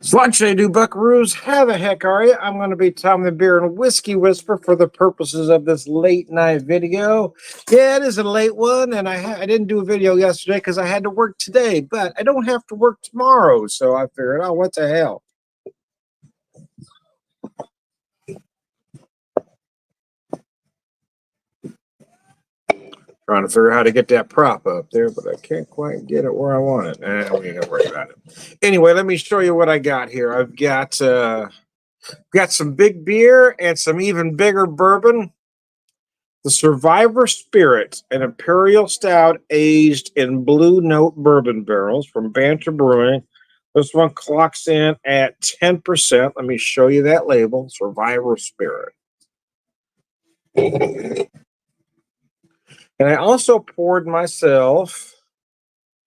Slanche do buckaroos, how the heck are you? I'm going to be Tom the Beer and Whiskey Whisperer for the purposes of this late night video. Yeah, it is a late one, and I didn't do a video yesterday because I had to work today, but I don't have to work tomorrow, so I figured, oh, what the hell? Trying to figure out how to get that prop up there, but I can't quite get it where I want it. We ain't gonna worry about it. Anyway, let me show you what I got here. I've got some big beer and some even bigger bourbon. The Survivor Spirit, an imperial stout aged in Blue Note bourbon barrels from Banter Brewing. This one clocks in at 10%. Let me show you that label, Survivor Spirit. And I also poured myself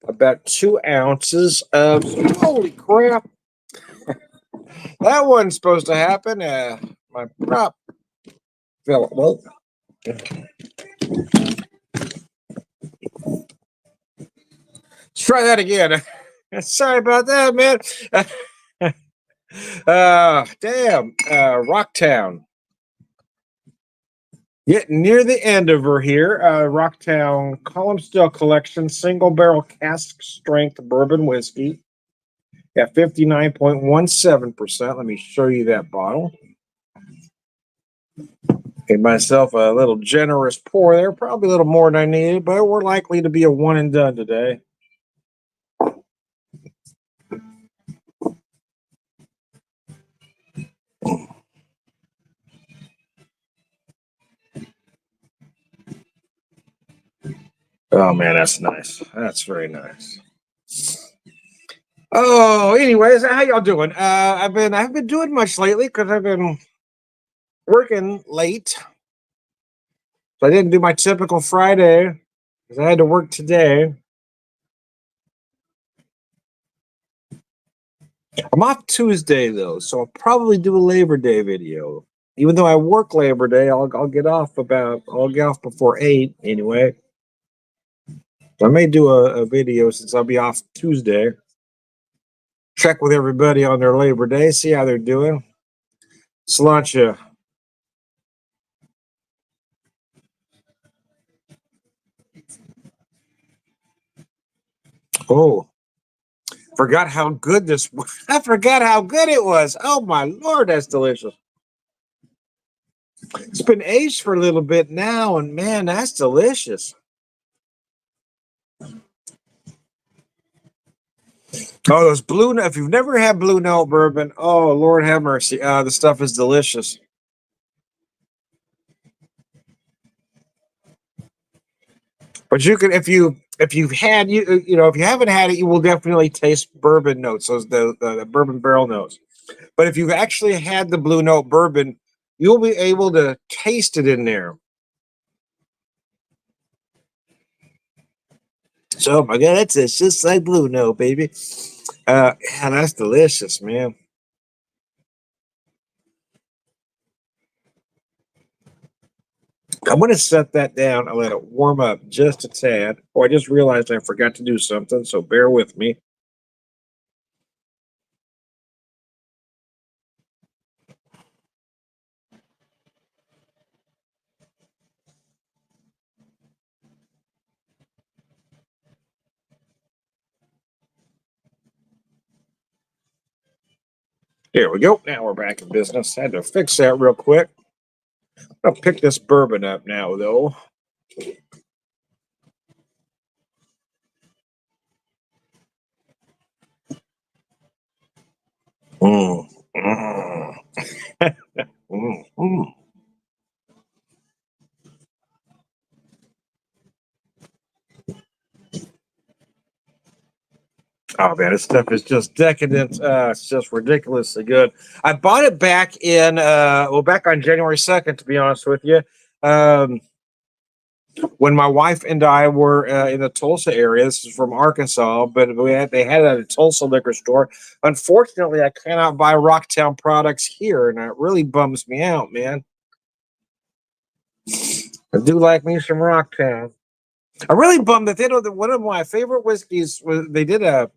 about 2 ounces of, holy crap, that wasn't supposed to happen. My prop fell. Well, let's try that again. Sorry about that, man. Damn, Rocktown. Getting near the end of her here. Rocktown Column Still Collection Single Barrel Cask Strength Bourbon Whiskey at 59.17%. Let me show you that bottle. Gave myself a little generous pour there, probably a little more than I needed, but we're likely to be a one and done today. Oh man, that's nice. That's very nice. Oh, anyways, how y'all doing? I haven't been doing much lately because I've been working late. So I didn't do my typical Friday because I had to work today. I'm off Tuesday though, so I'll probably do a Labor Day video. Even though I work Labor Day, I'll get off before 8 anyway. So I may do a video since I'll be off Tuesday. Check with everybody on their Labor Day, see how they're doing. Sláinte. Oh, forgot how good this was. I forgot how good it was. Oh my Lord, that's delicious. It's been aged for a little bit now, and man, that's delicious. Oh, those Blue Note. If you've never had Blue Note bourbon, oh Lord have mercy. The stuff is delicious. But you can, if you haven't had it, you will definitely taste bourbon notes, those the bourbon barrel notes. But if you've actually had the Blue Note bourbon, you'll be able to taste it in there. So, oh my God, it's just like Blue Note, baby. And that's delicious, man. I'm going to set that down and let it warm up just a tad. Oh, I just realized I forgot to do something, so bear with me. Here we go. Now we're back in business. Had to fix that real quick. I'll pick this bourbon up now, though. Mm. Mm. Mm. Oh man, this stuff is just decadent. It's just ridiculously good. I bought it back back on January 2nd, to be honest with you. When my wife and I were in the Tulsa area. This is from Arkansas, but they had it at a Tulsa liquor store. Unfortunately, I cannot buy Rocktown products here, and it really bums me out, man. I do like me some Rocktown. I'm really bummed that they don't. One of my favorite whiskeys was they did a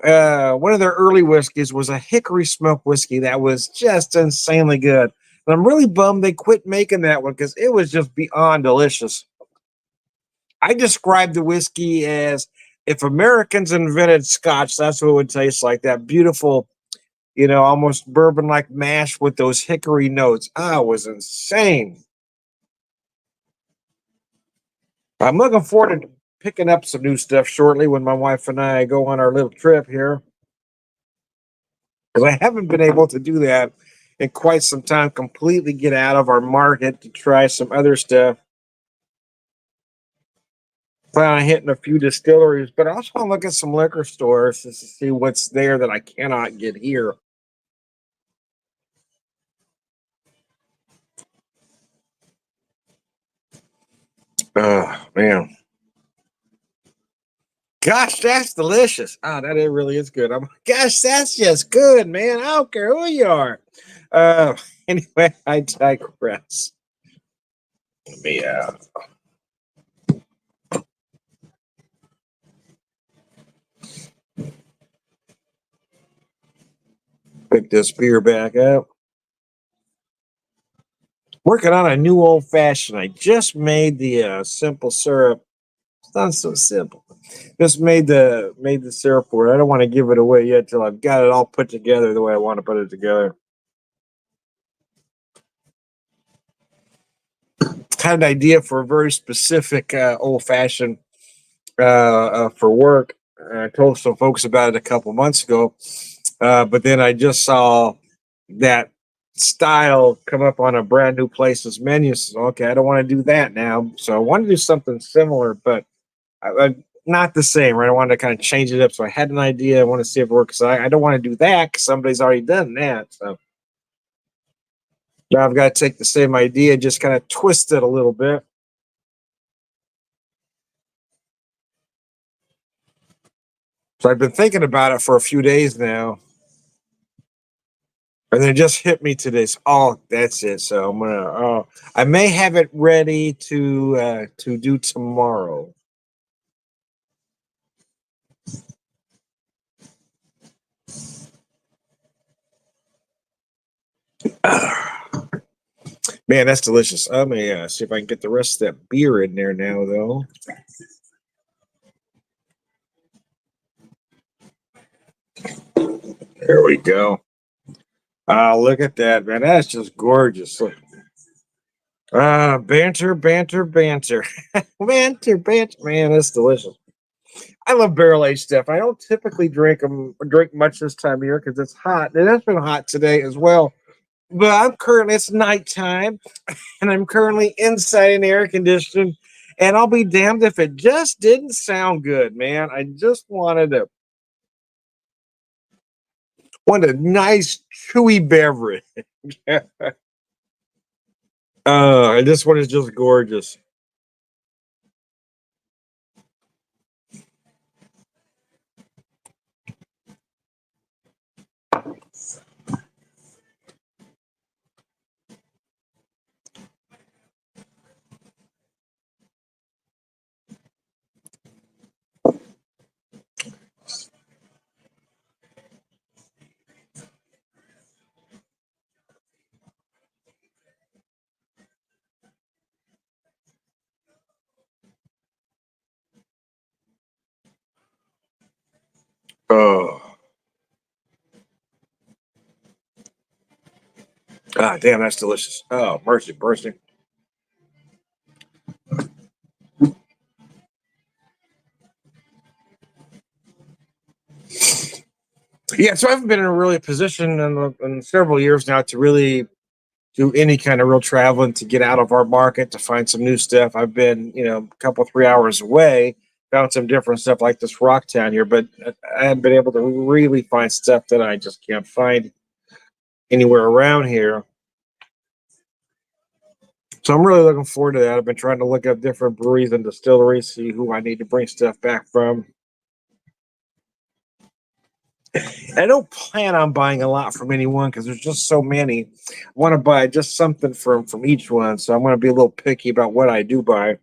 one of their early whiskeys was a hickory smoke whiskey that was just insanely good. And I'm really bummed they quit making that one because it was just beyond delicious. I described the whiskey as if Americans invented Scotch, that's what it would taste like. That beautiful, almost bourbon like mash with those hickory notes. Ah, it was insane. I'm looking forward to picking up some new stuff shortly when my wife and I go on our little trip here. Because I haven't been able to do that in quite some time, completely get out of our market to try some other stuff. Plan on hitting a few distilleries, but I also want to look at some liquor stores just to see what's there that I cannot get here. Oh, man. Gosh, that's delicious. Oh, that it really is good. Gosh, that's just good, man. I don't care who you are. Uh, anyway, I digress. Let me pick this beer back up. Working on a new old fashioned. I just made the simple syrup. It's not so simple. Just made the syrup for it. I don't want to give it away yet till I've got it all put together the way I want to put it together. Had an idea for a very specific old fashioned for work. I told some folks about it a couple months ago, but then I just saw that style come up on a brand new place's menu. So, okay, I don't want to do that now. So I want to do something similar, but not the same, right? I wanted to kind of change it up. So I had an idea. I want to see if it works. I don't want to do that because somebody's already done that. So now I've got to take the same idea, just kind of twist it a little bit. So I've been thinking about it for a few days now. And then it just hit me today. So, oh, that's it. So I'm gonna. Oh, I may have it ready to do tomorrow. Man, that's delicious. Let me see if I can get the rest of that beer in there now, though. There we go. Look at that, man. That's just gorgeous. Look. Banter, banter, banter, banter, banter. Man, that's delicious. I love barrel aged stuff. I don't typically drink much this time of year because it's hot. It has been hot today as well. But it's nighttime and I'm currently inside an air conditioning. And I'll be damned if it just didn't sound good, man. I just wanted a nice chewy beverage. This one is just gorgeous. Oh, damn, that's delicious. Oh, mercy, mercy. Yeah, so I haven't been in a really position in several years now to really do any kind of real traveling to get out of our market to find some new stuff. I've been, a couple 3 hours away, found some different stuff like this rock town here, but I haven't been able to really find stuff that I just can't find anywhere around here. So I'm really looking forward to that. I've been trying to look up different breweries and distilleries, see who I need to bring stuff back from. I don't plan on buying a lot from anyone because there's just so many. I want to buy just something from each one, so I'm going to be a little picky about what I do buy.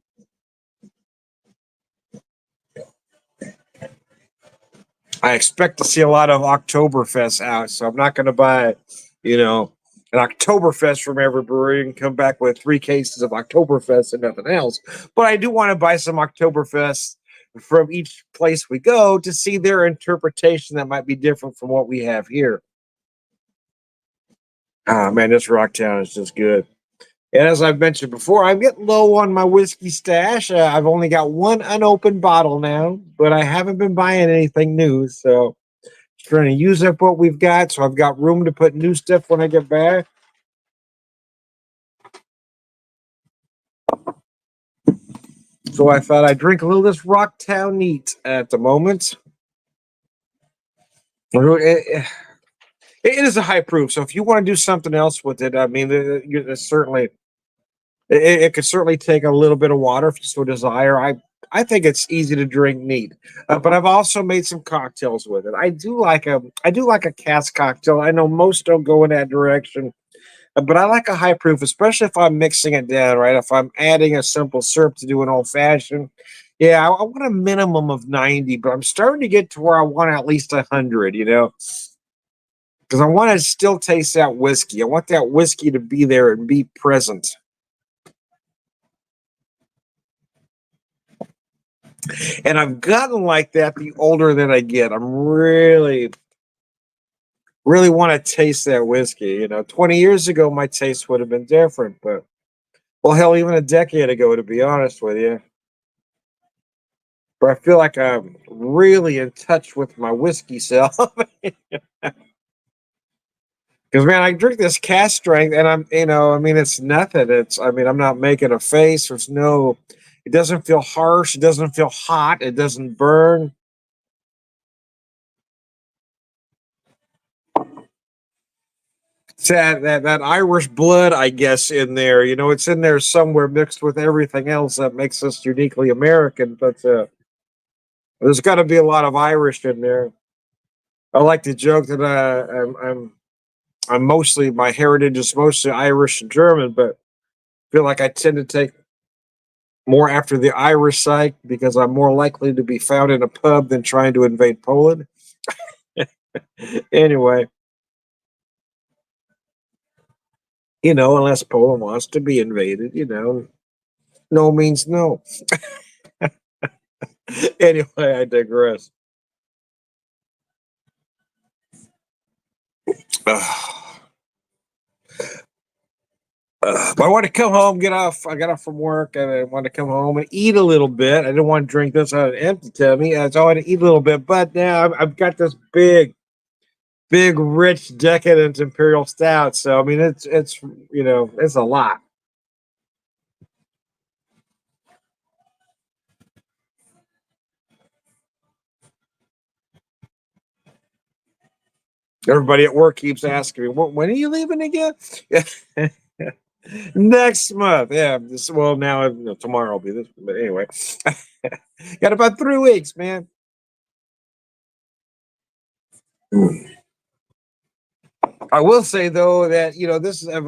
I expect to see a lot of Oktoberfest out, so I'm not going to buy, you know, an Oktoberfest from every brewery and come back with 3 cases of Oktoberfest and nothing else. But I do want to buy some Oktoberfest from each place we go to see their interpretation that might be different from what we have here. Ah, man, this Rocktown is just good. And as I've mentioned before, I'm getting low on my whiskey stash. I've only got one unopened bottle now, but I haven't been buying anything new. So trying to use up what we've got, so I've got room to put new stuff when I get back. So I thought I'd drink a little of this Rocktown neat at the moment. It is a high proof, so if you want to do something else with it, I mean, certainly it could certainly take a little bit of water if you so desire. I think it's easy to drink neat, but I've also made some cocktails with it. I do like a cask cocktail. I know most don't go in that direction. But I like a high proof, especially if I'm mixing it down, right? If I'm adding a simple syrup to do an old fashioned, yeah, I want a minimum of 90, but I'm starting to get to where I want at least 100, because I want to still taste that whiskey. I want that whiskey to be there and be present. And I've gotten like that the older that I get. I'm really want to taste that whiskey. 20 years ago, my taste would have been different, but well, hell, even a decade ago, to be honest with you. But I feel like I'm really in touch with my whiskey self. Because man, I drink this cast strength, and I mean, it's nothing. I'm not making a face. It doesn't feel harsh. It doesn't feel hot. It doesn't burn. It's that Irish blood, I guess, in there. It's in there somewhere mixed with everything else that makes us uniquely American. But there's got to be a lot of Irish in there. I like to joke that I'm mostly my heritage is mostly Irish and German, but I feel like I tend to take more after the Irish side because I'm more likely to be found in a pub than trying to invade Poland. Anyway, unless Poland wants to be invaded, no means no. Anyway, I digress. But I want to come home, get off. I got off from work, and I want to come home and eat a little bit. I didn't want to drink this on an empty tummy. So I wanted to eat a little bit. But now I've got this big, rich, decadent imperial stout. So I mean, it's a lot. Everybody at work keeps asking me, when are you leaving again? Next month. Yeah. Well, now tomorrow will be this. But anyway, got about 3 weeks, man. I will say though that this is at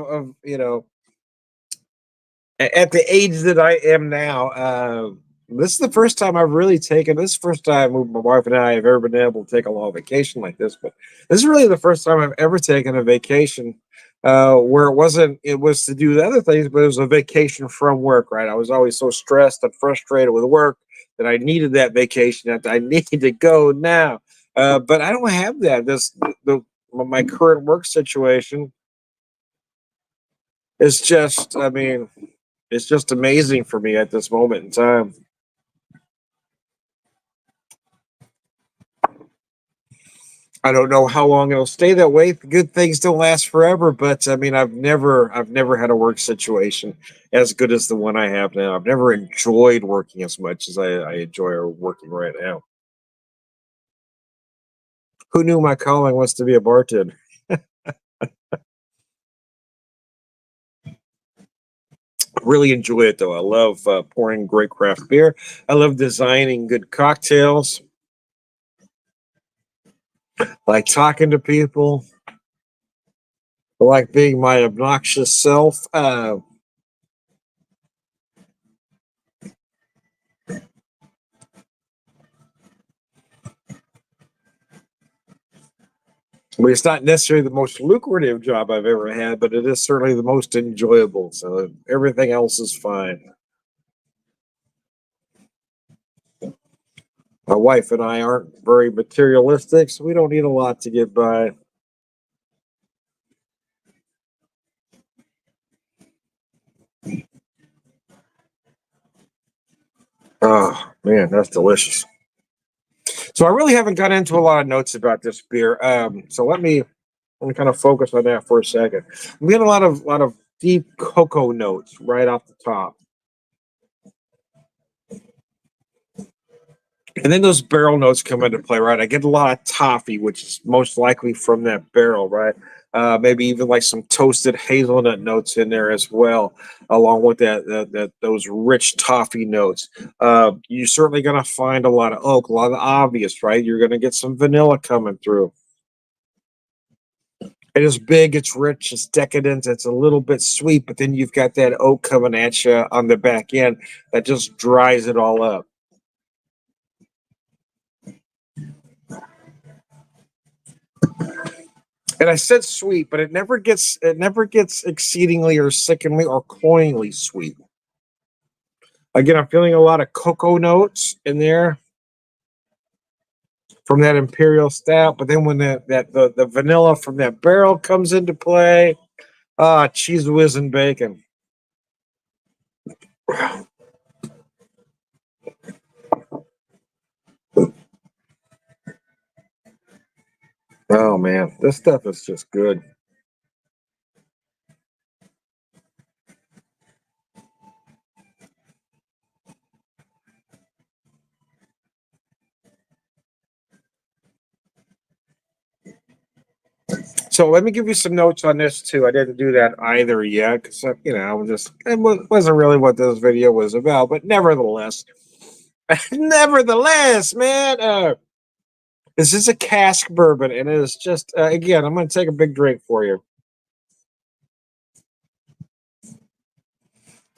the age that I am now. This is the first time I've really taken. This is the first time my wife and I have ever been able to take a long vacation like this. But this is really the first time I've ever taken a vacation where it wasn't. It was to do the other things, but it was a vacation from work. Right? I was always so stressed and frustrated with work that I needed that vacation. That I needed to go now. But I don't have that. My current work situation is just. I mean, it's just amazing for me at this moment in time. I don't know how long it'll stay that way. Good things don't last forever, but I mean, I've never had a work situation as good as the one I have now. I've never enjoyed working as much as I enjoy working right now. Who knew my calling was to be a bartender? Really enjoy it though. I love pouring great craft beer. I love designing good cocktails. I like talking to people. I like being my obnoxious self. But it's not necessarily the most lucrative job I've ever had, but it is certainly the most enjoyable. So everything else is fine. My wife and I aren't very materialistic, so we don't need a lot to get by. Oh man, that's delicious. So I really haven't got into a lot of notes about this beer. So let me kind of focus on that for a second. I'm getting a lot of deep cocoa notes right off the top. And then those barrel notes come into play, right? I get a lot of toffee, which is most likely from that barrel, right? Maybe even like some toasted hazelnut notes in there as well, along with that those rich toffee notes. You're certainly going to find a lot of oak, a lot of the obvious, right? You're going to get some vanilla coming through. It is big, it's rich, it's decadent, it's a little bit sweet, but then you've got that oak coming at you on the back end that just dries it all up. And I said sweet, but it never gets exceedingly or sickeningly or cloyingly sweet. Again, I'm feeling a lot of cocoa notes in there from that imperial stout, but then when the vanilla from that barrel comes into play, cheese whiz and bacon. Oh man, this stuff is just good. So let me give you some notes on this too. I didn't do that either yet because I was just wasn't really what this video was about. But nevertheless, nevertheless, man, this is a cask bourbon, and it is just again. I'm going to take a big drink for you,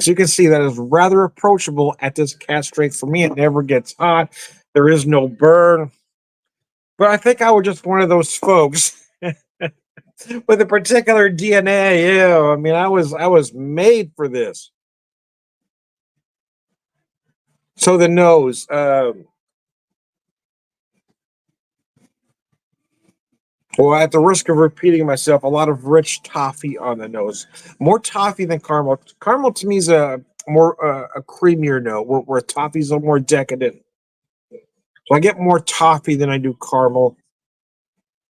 so you can see that it's rather approachable at this cask strength. For me, it never gets hot. There is no burn, but I think I was just one of those folks with a particular DNA. Yeah, I mean, I was made for this. So the nose. Well, at the risk of repeating myself, a lot of rich toffee on the nose. More toffee than caramel. Caramel to me is a more a creamier note, where toffee's a little more decadent. So I get more toffee than I do caramel.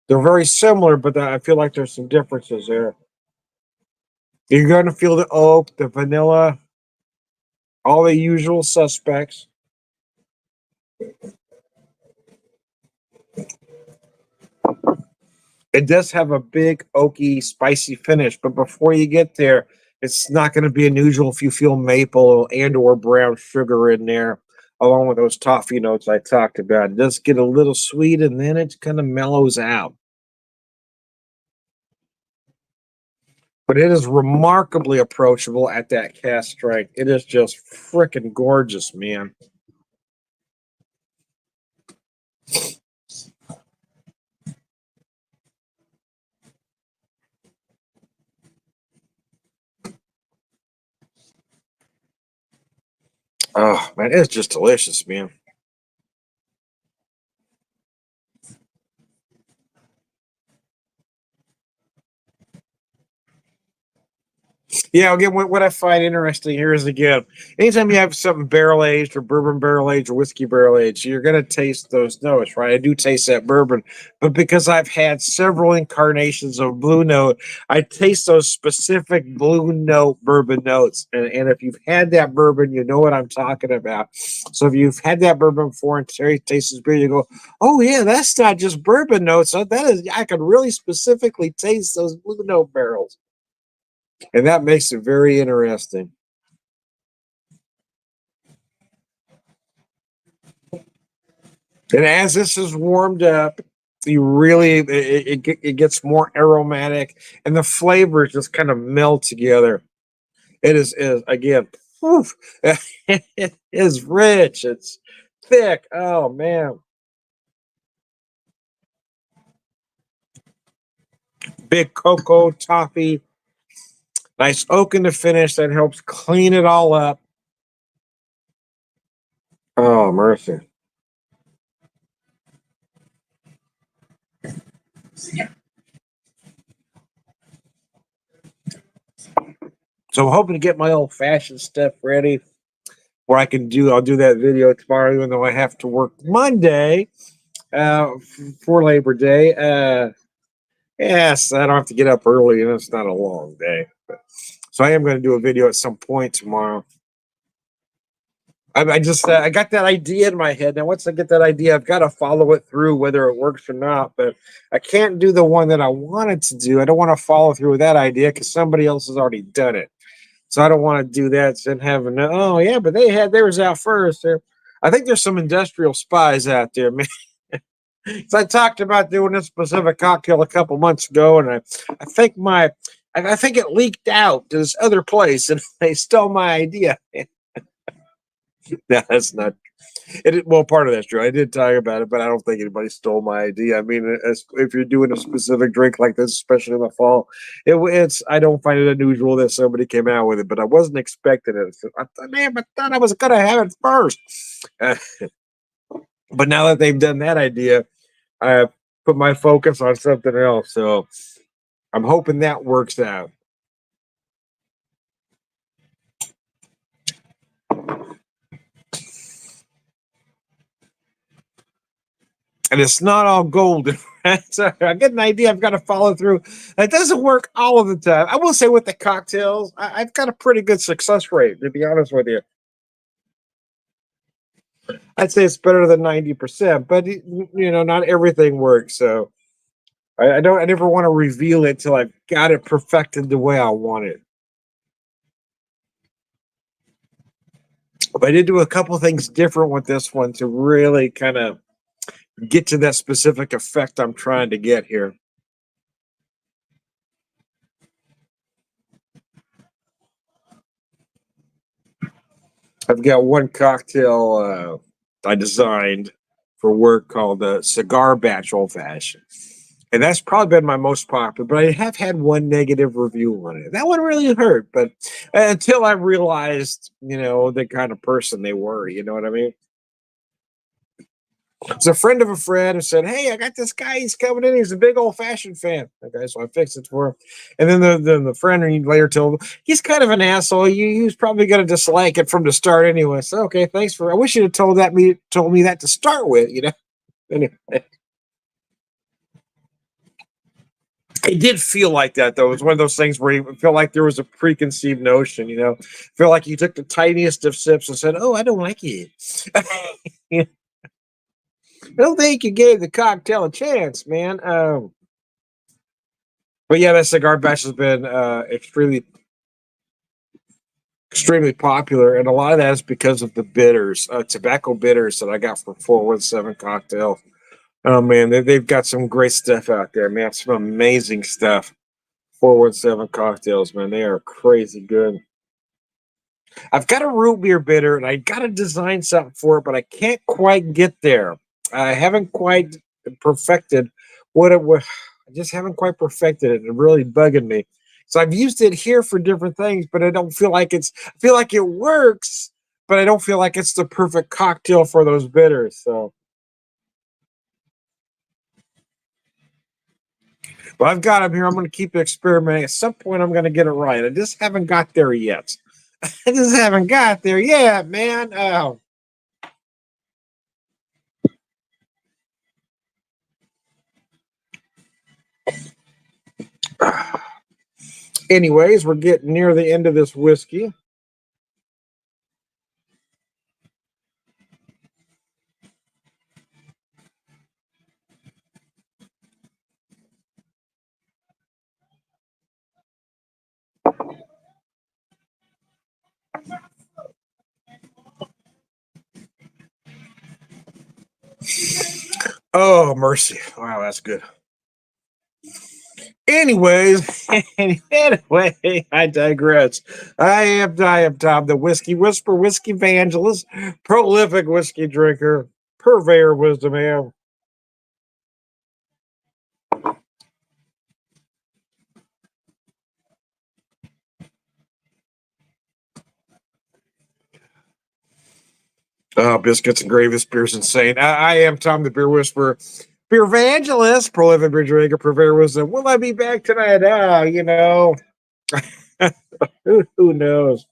They're very similar, but I feel like there's some differences there. You're going to feel the oak, the vanilla, all the usual suspects. It does have a big oaky, spicy finish, but before you get there, it's not going to be unusual if you feel maple and or brown sugar in there, along with those toffee notes I talked about. It does get a little sweet, and then it kind of mellows out. But it is remarkably approachable at that cast strength. It is just freaking gorgeous, man. Oh man, it's just delicious, man. Yeah, again, what I find interesting here is again, anytime you have something barrel aged or bourbon barrel aged or whiskey barrel aged, you're gonna taste those notes, right? I do taste that bourbon, but because I've had several incarnations of Blue Note, I taste those specific Blue Note bourbon notes. And if you've had that bourbon, you know what I'm talking about. So if you've had that bourbon before and Terry tastes this beer, you go, "Oh yeah, that's not just bourbon notes. That is, I can really specifically taste those Blue Note barrels." And that makes it very interesting. And as this is warmed up, you really it gets more aromatic, and the flavors just kind of meld together. It is again, whew, it is rich. It's thick. Oh man, Big cocoa toffee, nice oak in the finish that helps clean it all up. Oh, mercy. So I'm hoping to get my old fashioned stuff ready where I'll do that video tomorrow, even though I have to work Monday for Labor Day. Yes, I don't have to get up early, and it's not a long day. So I am going to do a video at some point tomorrow. I just I got that idea in my head. Now, once I get that idea, I've got to follow it through, whether it works or not. But I can't do the one that I wanted to do. I don't want to follow through with that idea because somebody else has already done it. So I don't want to do that and have oh yeah, but they had theirs out first. I think there's some industrial spies out there, man. So I talked about doing this specific cocktail a couple months ago, and I think it leaked out to this other place, and they stole my idea. No, that's not. Well, part of that's true. I did talk about it, but I don't think anybody stole my idea. I mean, if you're doing a specific drink like this, especially in the fall, it's. I don't find it unusual that somebody came out with it, but I wasn't expecting it. I thought, man, I thought I was gonna have it first. Uh, but now that they've done that idea, I have put my focus on something else. So I'm hoping that works out. And it's not all golden. Right? So I get an idea. I've got to follow through. It doesn't work all of the time. I will say with the cocktails, I've got a pretty good success rate, to be honest with you. I'd say it's better than 90%, but not everything works. So I don't. I never want to reveal it till I've got it perfected the way I want it. But I did do a couple things different with this one to really kind of get to that specific effect I'm trying to get here. I've got one cocktail I designed for work called a cigar batch old fashioned. And that's probably been my most popular, but I have had one negative review on it. That one really hurt, but until I realized, the kind of person they were, you know what I mean? It's a friend of a friend who said, "Hey, I got this guy. He's coming in. He's a big old fashioned fan." Okay, so I fixed it for him. And then the friend later told him he's kind of an asshole. He was probably going to dislike it from the start anyway. So okay, thanks for. I wish you'd have told me that to start with. Anyway, it did feel like that though. It was one of those things where you feel like there was a preconceived notion. Feel like you took the tiniest of sips and said, "Oh, I don't like it." I don't think you gave the cocktail a chance, man. But yeah, that cigar batch has been extremely popular, and a lot of that is because of the bitters, tobacco bitters that I got from 417 Cocktail. Oh man, they've got some great stuff out there, man. Some amazing stuff. 417 Cocktails, man, they are crazy good. I've got a root beer bitter, and I got to design something for it, but I can't quite get there. I haven't quite perfected what it was. I just haven't quite perfected it. It's really bugging me. So I've used it here for different things, but I don't feel like I feel like it works, but I don't feel like it's the perfect cocktail for those bitters. So, but I've got them here. I'm going to keep experimenting. At some point, I'm going to get it right. I just haven't got there yet. I just haven't got there yet, man. Oh. Anyways, we're getting near the end of this whiskey. Oh, mercy. Wow, that's good. Anyways, anyway, I digress. I am Tom, the whiskey whisper, whiskey evangelist, prolific whiskey drinker, purveyor of wisdom. Biscuits and gravy. This beer's insane. I am Tom, the Beer Whisperer, beer evangelist, prolific beer drinker, purveyor of wisdom. Will I be back tonight? Who knows?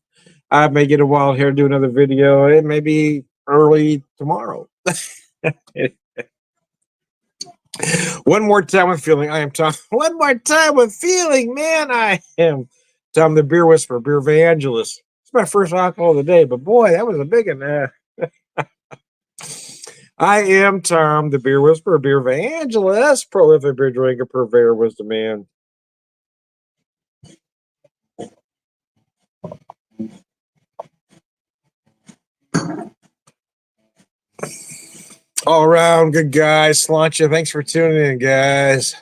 I may get a wild hair, do another video. It may be early tomorrow. One more time with feeling. I am Tom. One more time with feeling, man. I am Tom, the Beer Whisperer, beer evangelist. It's my first alcohol of the day, but boy, that was a big one. I am Tom, the Beer Whisperer, beer evangelist, prolific beer drinker, purveyor of wisdom, man. All around good guys. Sláinte. Thanks for tuning in, guys.